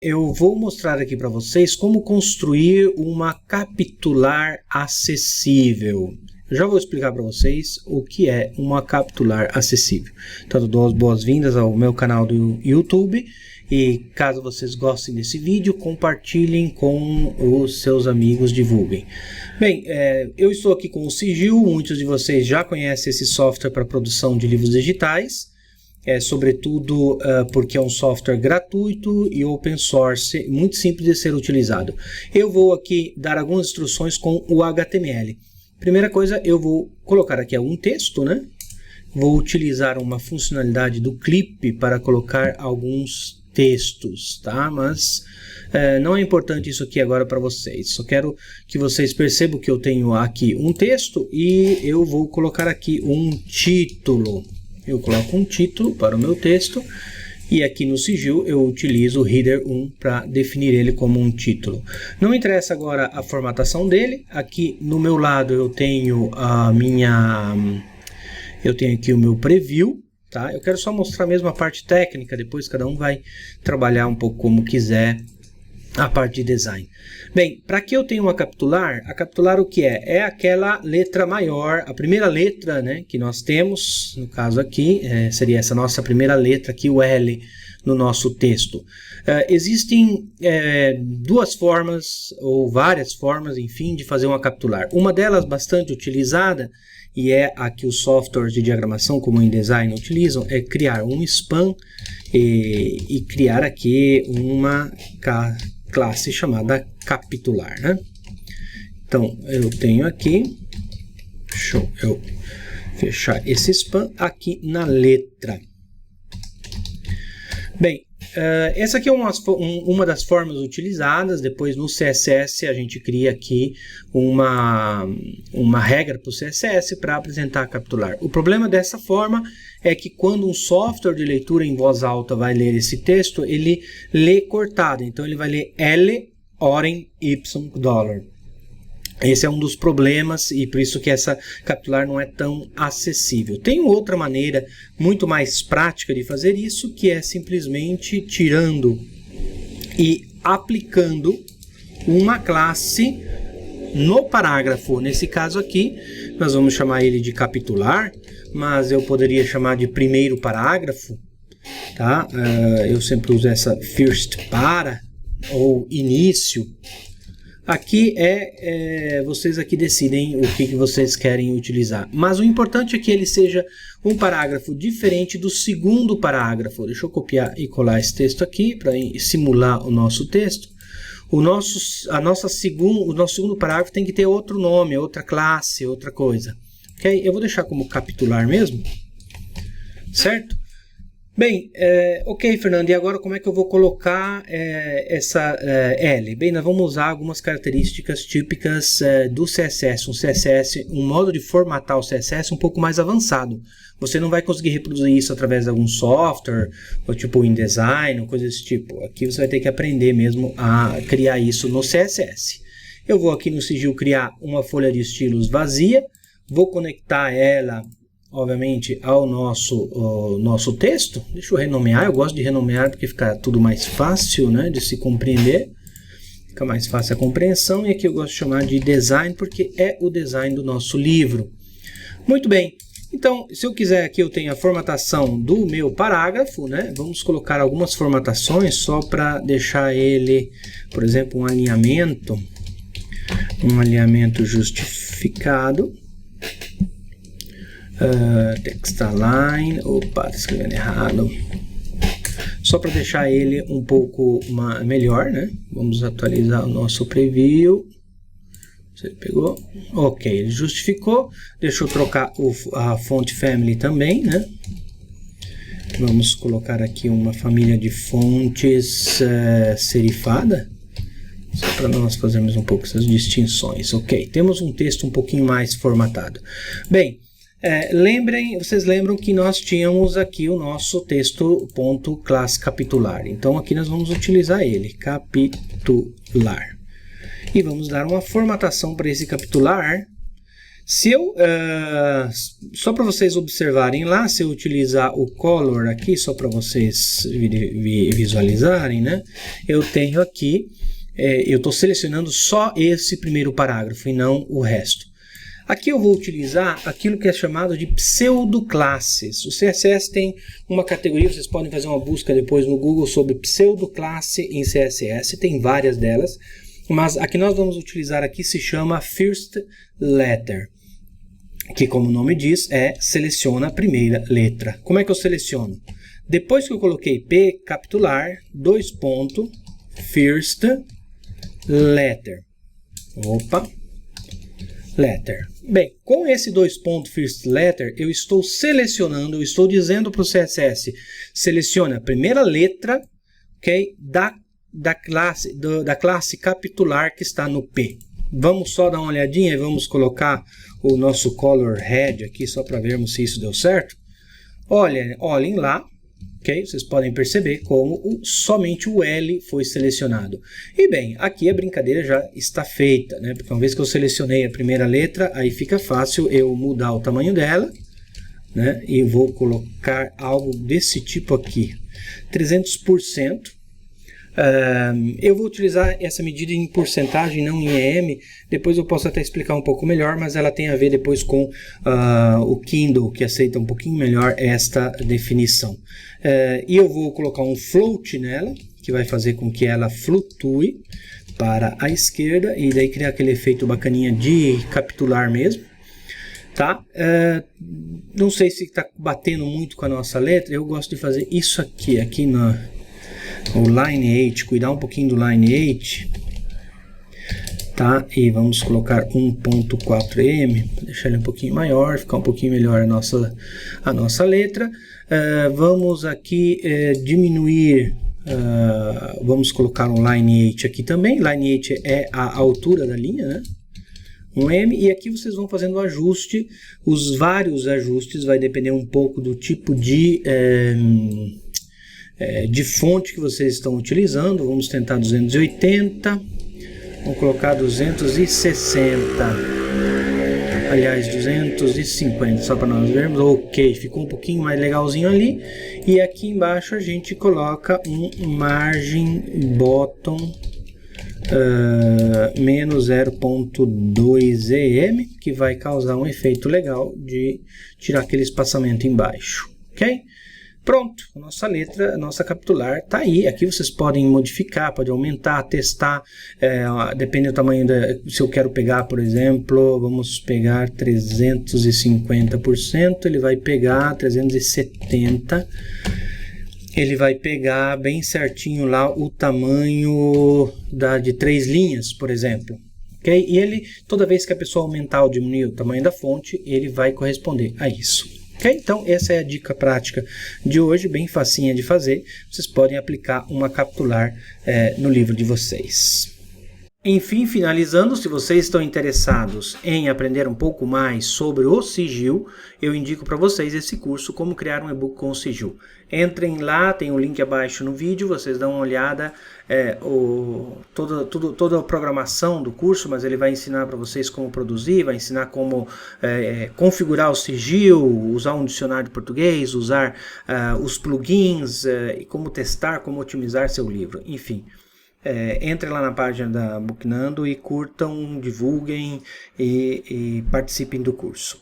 Eu vou mostrar aqui para vocês como construir uma capitular acessível. Eu já vou explicar para vocês o que é uma capitular acessível. Então, dou as boas-vindas ao meu canal do YouTube e caso vocês gostem desse vídeo, compartilhem com os seus amigos, divulguem. Bem, eu estou aqui com o Sigil, muitos de vocês já conhecem esse software para produção de livros digitais. Sobretudo porque é um software gratuito e open source, muito simples de ser utilizado. Eu vou aqui dar algumas instruções com o HTML. Primeira coisa, eu vou colocar aqui algum texto, né? Vou utilizar uma funcionalidade do clip para colocar alguns textos, tá? Mas não é importante isso aqui agora para vocês. Só quero que vocês percebam que eu tenho aqui um texto e eu vou colocar aqui um título. Eu coloco um título para o meu texto e aqui no Sigil eu utilizo o header 1 para definir ele como um título. Não interessa agora a formatação dele. Aqui no meu lado eu tenho aqui o meu preview, tá? Eu quero só mostrar mesmo a parte técnica, depois cada um vai trabalhar um pouco como quiser a parte de design. Bem, para que eu tenha uma capitular, a capitular o que é? É aquela letra maior, a primeira letra, né, que nós temos, no caso aqui, seria essa nossa primeira letra aqui, o L, no nosso texto. Existem duas formas, ou várias formas, enfim, de fazer uma capitular. Uma delas bastante utilizada, e é a que os softwares de diagramação, como o InDesign, utilizam, é criar um span e criar aqui uma classe chamada capitular, né? Então, eu tenho aqui, deixa eu fechar esse span aqui na letra. Bem, essa aqui é uma das formas utilizadas. Depois no CSS a gente cria aqui uma regra para o CSS para apresentar a capitular. O problema dessa forma é que quando um software de leitura em voz alta vai ler esse texto, ele lê cortado. Então ele vai ler L, orem, Y, dólar. Esse é um dos problemas e por isso que essa capitular não é tão acessível. Tem outra maneira muito mais prática de fazer isso, que é simplesmente tirando e aplicando uma classe no parágrafo. Nesse caso aqui, nós vamos chamar ele de capitular, mas eu poderia chamar de primeiro parágrafo, tá? Eu sempre uso essa first para ou início. Aqui vocês aqui decidem o que vocês querem utilizar. Mas o importante é que ele seja um parágrafo diferente do segundo parágrafo. Deixa eu copiar e colar esse texto aqui para simular o nosso texto. O nosso segundo parágrafo tem que ter outro nome, outra classe, outra coisa. Ok? Eu vou deixar como capitular mesmo. Certo? Bem, ok, Fernando, e agora como é que eu vou colocar essa L? Bem, nós vamos usar algumas características típicas do CSS. Um modo de formatar o CSS um pouco mais avançado. Você não vai conseguir reproduzir isso através de algum software, ou tipo InDesign, ou coisa desse tipo. Aqui você vai ter que aprender mesmo a criar isso no CSS. Eu vou aqui no Sigil criar uma folha de estilos vazia, vou conectar ela obviamente ao nosso texto. Deixa eu renomear, eu gosto de renomear porque fica tudo mais fácil, né, de se compreender, fica mais fácil a compreensão. E aqui eu gosto de chamar de design porque é o design do nosso livro. Muito bem, então se eu quiser aqui eu tenho a formatação do meu parágrafo, né, vamos colocar algumas formatações só para deixar ele, por exemplo, um alinhamento justificado. Text align, opa, estou escrevendo errado, só para deixar ele um pouco melhor, né? Vamos atualizar o nosso preview. Você pegou? Ok, ele justificou. Deixa eu trocar a font family também, né? Vamos colocar aqui uma família de fontes serifada, só para nós fazermos um pouco essas distinções. Ok, temos um texto um pouquinho mais formatado. Bem, vocês lembram que nós tínhamos aqui o nosso texto.class capitular. Então aqui nós vamos utilizar ele, capitular. E vamos dar uma formatação para esse capitular Se eu, só para vocês observarem lá, se eu utilizar o color aqui, só para vocês visualizarem, né? Eu tenho aqui, eu estou selecionando só esse primeiro parágrafo e não o resto. Aqui eu vou utilizar aquilo que é chamado de pseudoclasses. O CSS tem uma categoria, vocês podem fazer uma busca depois no Google sobre pseudoclasse em CSS, tem várias delas, mas a que nós vamos utilizar aqui se chama First Letter, que, como o nome diz, seleciona a primeira letra. Como é que eu seleciono? Depois que eu coloquei P, capitular, First Letter. Letter. Bem, com esse First Letter, eu estou selecionando, eu estou dizendo para o CSS, selecione a primeira letra, okay, da classe capitular que está no P. Vamos só dar uma olhadinha e vamos colocar o nosso color head aqui só para vermos se isso deu certo. Olhem lá, ok? Vocês podem perceber como somente o L foi selecionado. E bem, aqui a brincadeira já está feita, né? Porque uma vez que eu selecionei a primeira letra, aí fica fácil eu mudar o tamanho dela, né? E vou colocar algo desse tipo aqui, 300%. Eu vou utilizar essa medida em porcentagem, não em EM. Depois eu posso até explicar um pouco melhor, mas ela tem a ver depois com o Kindle, que aceita um pouquinho melhor esta definição. E eu vou colocar um float nela, que vai fazer com que ela flutue para a esquerda, e daí criar aquele efeito bacaninha de capitular mesmo. Tá? Não sei se está batendo muito com a nossa letra, eu gosto de fazer isso aqui no Lineate, cuidar um pouquinho do Lineate, tá? E vamos colocar 1.4m, deixar ele um pouquinho maior, ficar um pouquinho melhor a nossa letra. Vamos aqui diminuir, vamos colocar um Lineate aqui também. Lineate é a altura da linha, né? Um M, e aqui vocês vão fazendo o ajuste, os vários ajustes, vai depender um pouco do tipo de fonte que vocês estão utilizando. Vamos tentar 280, vamos colocar 260, aliás 250, só para nós vermos. Ok, ficou um pouquinho mais legalzinho ali. E aqui embaixo a gente coloca um margin bottom menos 0.2 em, que vai causar um efeito legal de tirar aquele espaçamento embaixo, ok? Pronto, a nossa letra, a nossa capitular está aí. Aqui vocês podem modificar, pode aumentar, testar, depende do tamanho se eu quero pegar, por exemplo, vamos pegar 350%, ele vai pegar 370%, ele vai pegar bem certinho lá o tamanho de 3 linhas, por exemplo. Okay? E ele, toda vez que a pessoa aumentar ou diminuir o tamanho da fonte, ele vai corresponder a isso. Okay? Então, essa é a dica prática de hoje, bem facinha de fazer. Vocês podem aplicar uma capitular no livro de vocês. Enfim, finalizando, se vocês estão interessados em aprender um pouco mais sobre o Sigil, eu indico para vocês esse curso, Como Criar um E-book com o Sigil. Entrem lá, tem um link abaixo no vídeo, vocês dão uma olhada, toda a programação do curso, mas ele vai ensinar para vocês como produzir, vai ensinar como configurar o Sigil, usar um dicionário de português, usar os plugins, e como testar, como otimizar seu livro, enfim. Entrem lá na página da Booknando e curtam, divulguem e participem do curso.